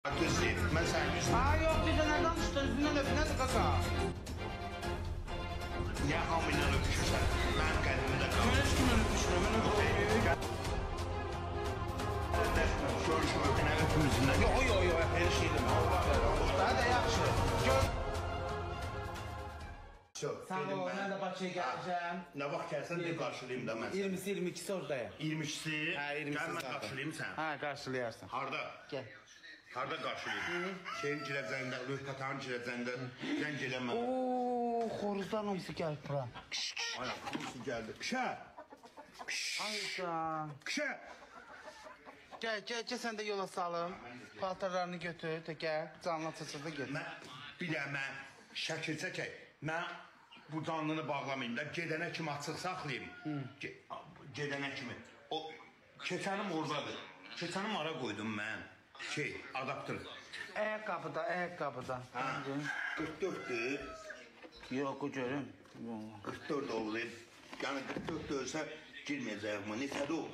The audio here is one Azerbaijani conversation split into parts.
Düzdür, mən sənin yüzünü... Ha, yox, bizə nə danışdın? Üzündən öpünədir, qaqa. Niyə hamı ilə öpüşürsən? Mənim qəlbimdə qalır. Mən heç kimlə öpüşmürəm, mən öpüşmürəm. Görüşüm öpünə öpümüzündən. Yox, elə şey demə. Daha da yaxşı. Gör. Sağ ol, mən də Bakıya gələcəm. Nə vaxt gəlsən, bir qarşılayayım da mən səni. 20-si, 22-si oradayım. 22-si? Hə, 20-si Gəl, mən qarşılayayım sən. Hə, qarşılayarsan. Harada? Gəl. Harada qarşılayayım? Şeyin girəcəyində, Rühqatağın girəcəyində, zəng eləmə. Ooo, xoruzdan hamısı gəlib bura. Ayaq, hamısı gəldi. Qışa! Ayda. Qışa! Gəl, sən də yola salım. Paltarlarını götür, də gəl. Canlı çaçırda get. Bir də mən şəkil çəkək. Mən bu canlını bağlamayayım da, gedənə kimi açıq saxlayayım. Gedənə kimi. O, keçənim oradadır. Keçənim ara qoydum mən. Adaptör. Ayaqqabıda. 44'dür. Yox, o görüm. 44 olur. Yəni 44 dörsə girməyəcək mi? Neçədir o?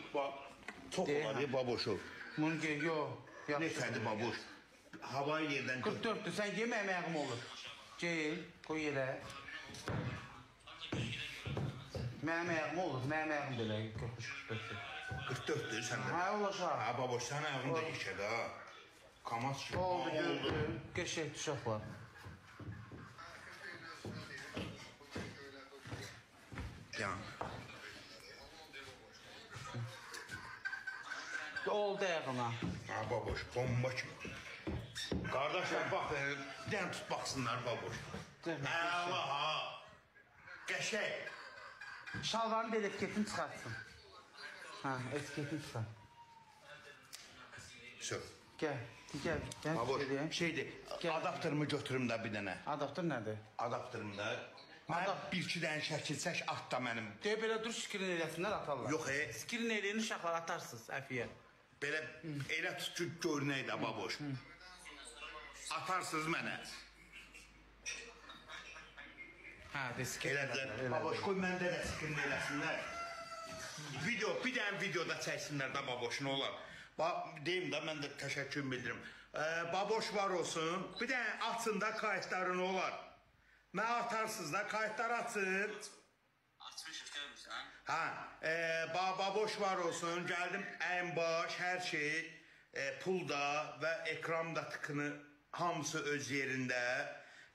Çox olar, baboş o. Bunu gel, yox. Neçədir baboş? Havayı yerdən... 44'dür, sən yemə əməyğim olur. Gel, qoy yerə. Mənim ayağım olur, mənim ayağım belə 44'dür. 44'dür səndə? Hə, ulaşaq. Hə, baboş, sən ayağında yekədə ha. Kamaz ki. Oldu, gördüm. Qəşək tuşaqlar. Yan. Oldu ayağına. Ha, baboş, bomba kimi. Qardaşlar, bax, dən tut baxsınlar, baboş. Hə, Allah, ha. Qəşək. Şalvarın da etiketini çıxartsın. Hə, etiketini çıxart. Söv. Gəl. Baboş, şeydir, adaptörümü götürüm də bir dənə. Adaptör nədir? Adaptörüm də. Mən bir-iki dənə şəkil çək, at da mənim. Deyə belə dur, skrin eləsinlər, atarlar. Yox, skrin eləyini uşaqlar atarsınız, əfiyə. Belə, elə tut ki, görünək də, baboş. Atarsınız mənə. Hə, de, skrin elədilər. Baboş, qoy məndə də skrin eləsinlər. Bir dənə videoda çəksinlər də, baboş, nə olar? Deyim də, mən də təşəkkür bildirim. Baboş var olsun, bir dənə açın da kayıtları nə olar? Mən atarsınız da, kayıtları açın. Açmışıq görmürsən? Hə, baboş var olsun, gəldim ən baş, hər şey, pulda və ekran da tıkını hamısı öz yerində.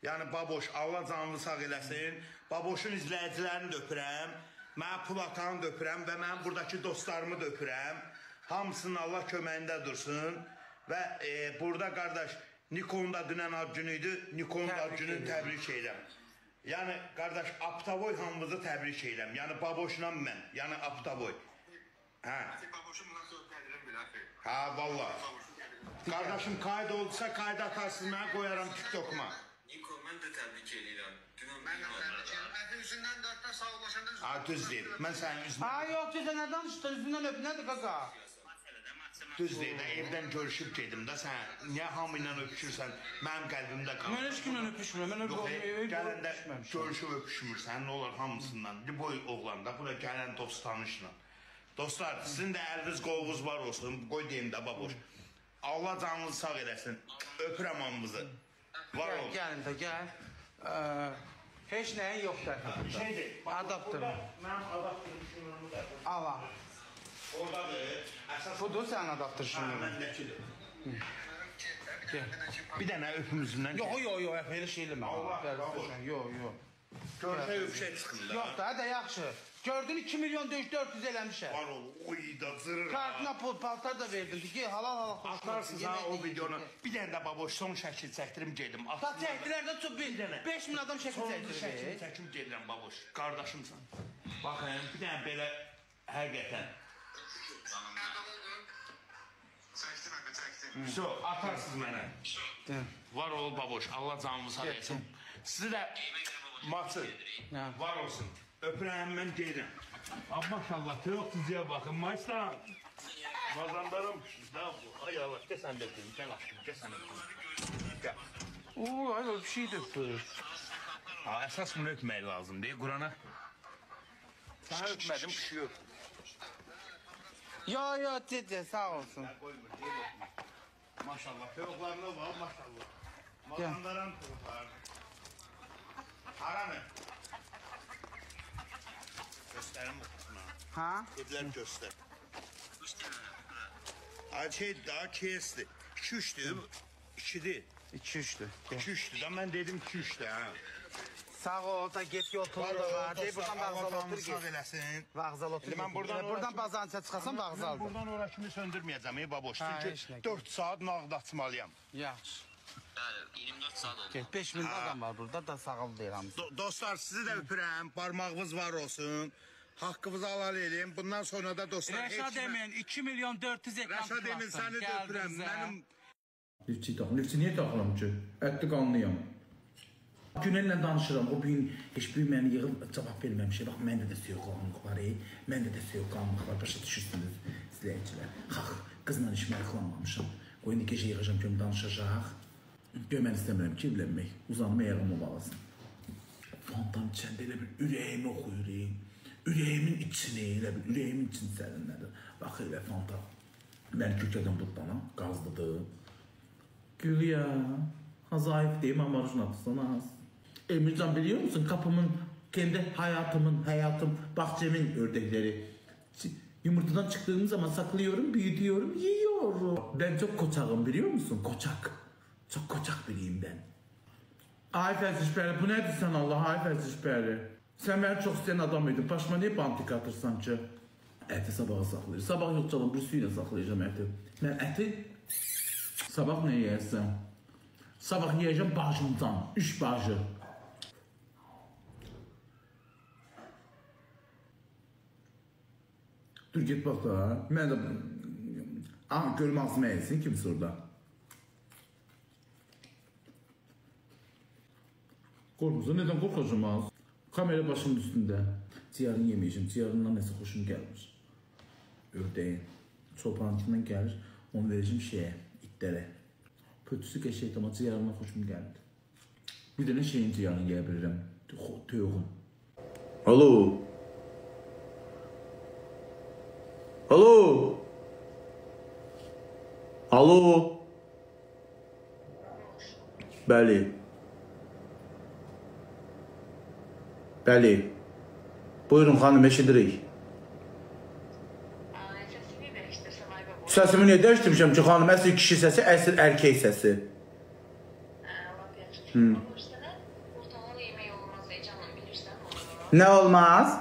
Yəni, baboş, Allah canlı sağ eləsin. Baboşun izləyicilərini də öpürəm, mən pul atanı da öpürəm və mən buradakı dostlarımı da öpürəm. Hamısının Allah köməyində dursun. Və burada qardaş, Nikon'un da dünən ad günüydü, Nikon'un da ad gününü təbrik edirəm. Yəni, qardaş, Aptavoy hamımızı təbrik edirəm. Yəni, baboşla mən, yəni Aptavoy. Hə. Baboşum bundan sonra tədirim bilə. Hə, valla. Qardaşım, qayda oldusa, qayda atarsınız, mən qoyaram TikTok'uma. Niko, mən də təbrik edirəm. Mən də təbrik edirəm. Əti üzündən qartdan sağollaşanda... Ha, düz deyil. Mən sənin üzündən... Ha, yox, bizə nə danışdın? Üzündən öpünədir, qaqa. Düz deyil də, evdən görüşüb gedim də, sən niyə hamı ilə öpüşürsən, mənim qəlbimdə qalır. Mən heç kimlə öpüşmürəm, mən gələndə görüşüb öpüşmürsən, nə olar hamısından, boy oğlanda, bura gələn dost tanışla. Dostlar, sizin də əliniz qolunuz var olsun, qoy deyim də, baboş. Allah canınızı sağ eləsin, öpürəm hamımızı. Var olun. Gəlin də, gəl. Heç nəyin yoxdur. Şeydir, adaptör. Mənim adaptörüm şunlarımı da. Allah. Oradadır. Budur sənin adaptör şunları. Məndəkidir. Bir dənə öpümüzündən. Yox, elə şey eləmə. Yox. Görüşə öpüşək çıxın da. Yox da, hə də yaxşı. Gördün 2 milyon 400 eləmişəm. Var ol, oy da zırır. Kartına paltar da verdin ki, halal xoş. Atarsınız ha o videonu. Bir dənə də baboş son şəkil çəkdirim gedim. Ta çəkdilər də çox bir dənə. 5000 adam şəkil çəkdirir. Son şəkil çəkim gedirəm baboş. Qardaşımsan. Baxın, bir dənə belə həqiqətən. Çəkdim. So, atarsınız mənə. Var ol baboş, Allah canımı sağ etsin. Sizi də maçı var olsun. Öpürəm, mən deyirəm. Maşallah, tövk diziyə baxın, maçdan. Mazandarım, ay Allah, gəsən də öpürüm, gəl aşkım, gəsən öpürüm. Gəl. Ay, bir şey də öpür. Əsas bunu öpmək lazım, deyil, Qurana. Sənə öpmədim, bir şey öp. Yo, dedi, sağ olsun. Maşallah. Tavuklarına bak maşallah. Mazandaran tavuklar. Haranı. Gösterim mi? Ha? Evler göster. Şey daha kesti. 2-3'tü. 2'di. 2-3'dür. 2-3'tü. Da ben dedim 2-3'tü ha. Sağ ol da get yol pulu da var. Dey buradan vağzal otur sağ get. eləsin. Vağzal otur. Ben buradan Buradan bazança çıxasan Ben vağzaldır. buradan orasını söndürməyəcəm baboş. Ha, heç Çünki nə. 4 saat nağd açmalıyam. Yaxşı. Bəli, 24 saat oldu. Get 5000 adam var burada da sağ ol deyirəm. Dostlar sizi də öpürəm. Parmağınız var olsun. Hakkınızı halal edin. Bundan sonra da dostlar Rəşad Emin 2 milyon 400 ekran Rəşad Emin səni də öpürəm. Mənim Liftçi taxım. Liftçi niyə taxıram ki? Ətli qanlıyam. Günellə danışıram. O gün heç bir məni yığıb cavab verməmişəm. Bax, məndə də soyuqqanlıq var. Məndə də soyuqqanlıq var. Başa düşürsünüz izləyicilər. Xax, qızla işimə yıxlanmamışam. O indi gecə yığacam ki, danışacaq. Görmən istəmirəm ki, evlənmək. Uzanma yağım olmalısın. Fantam içəndə elə bir ürəyimi oxuyur. Ürəyimin içini, elə bir ürəyimin içini sərinlədir. Bax, elə fantam. Mən Türkiyədən tutdana, qazlıdır. Gül ya, zayıf deyim ama marujun atırsan az. Emircan biliyor musun kapımın, kendi hayatım, bahçemin ördekleri. Yumurtadan çıktığım zaman saklıyorum, büyütüyorum, yiyorum. Ben çok koçağım biliyor musun? Koçak. Çok koçak biriyim ben. Ay Fəzişbəri, bu nedir sen Allah? Ay Fəzişbəri. Sen beni çok isteyen adam mıydın? Başıma niye bantik atırsan ki? Əti sabaha saklayır. Sabah yok canım, bir suyla saklayacağım əti. Ben əti sabah ne yersin? Sabah yiyeceğim bacımdan. 3 bacı. Dur git bak da. Ben de... Aha gölüm ağzıma yesin kimse orada. Korkmuza neden korkacağım az? Kamera başımın üstünde. Ciyarını yemeyeceğim. Ciyarından neyse hoşum gelmiş. Ördeğin. Çobançından gelir. Onu vereceğim şeye. İtlere. Kötüsü geçeydi ama ciyarına hoşum geldi. Bir de ne şeyin ciyarını yiyebilirim. Tüyoğum. Alo. Alo. Alo. Bəli. Bəli. Buyurun xanım, eşidirik. Səsimi niyə dəyişdirmişəm ki, xanım? Əsl kişi səsi, əsl erkek səsi. Nə olmaz?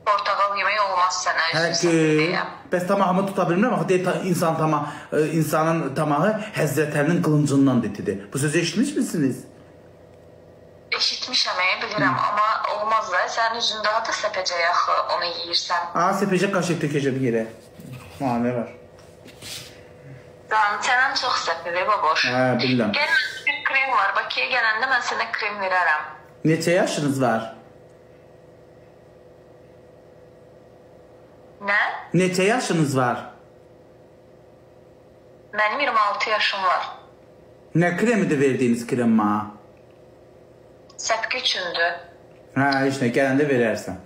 Portakal yemeği olmaz sənə. Həqiqi. Bəs tamahımı tuta bilmirəm. Axı deyir, insanın tamağı Həzrət Əlinin qılıncından detidir. Bu sözü eşitmişmisiniz? Eşitmişəm, bilirəm, amma olmaz da. Sənin üzündə adı səpəcək axı, onu yeyirsən. Səpəcək qaşıq tökəcəm yerə. Nə var? Sənin çox səpir, baboş. Bilirəm. Gəl, bir krem var. Bakıya gələndə mən sənə krem verərəm. Neçə yaşınız var? Nə? Neçə yaşınız var? Mənim 26 yaşım var. Nə kremidir verdiyiniz krem mənə? Səpki üçündür. Heç nə, gələndə verərsən.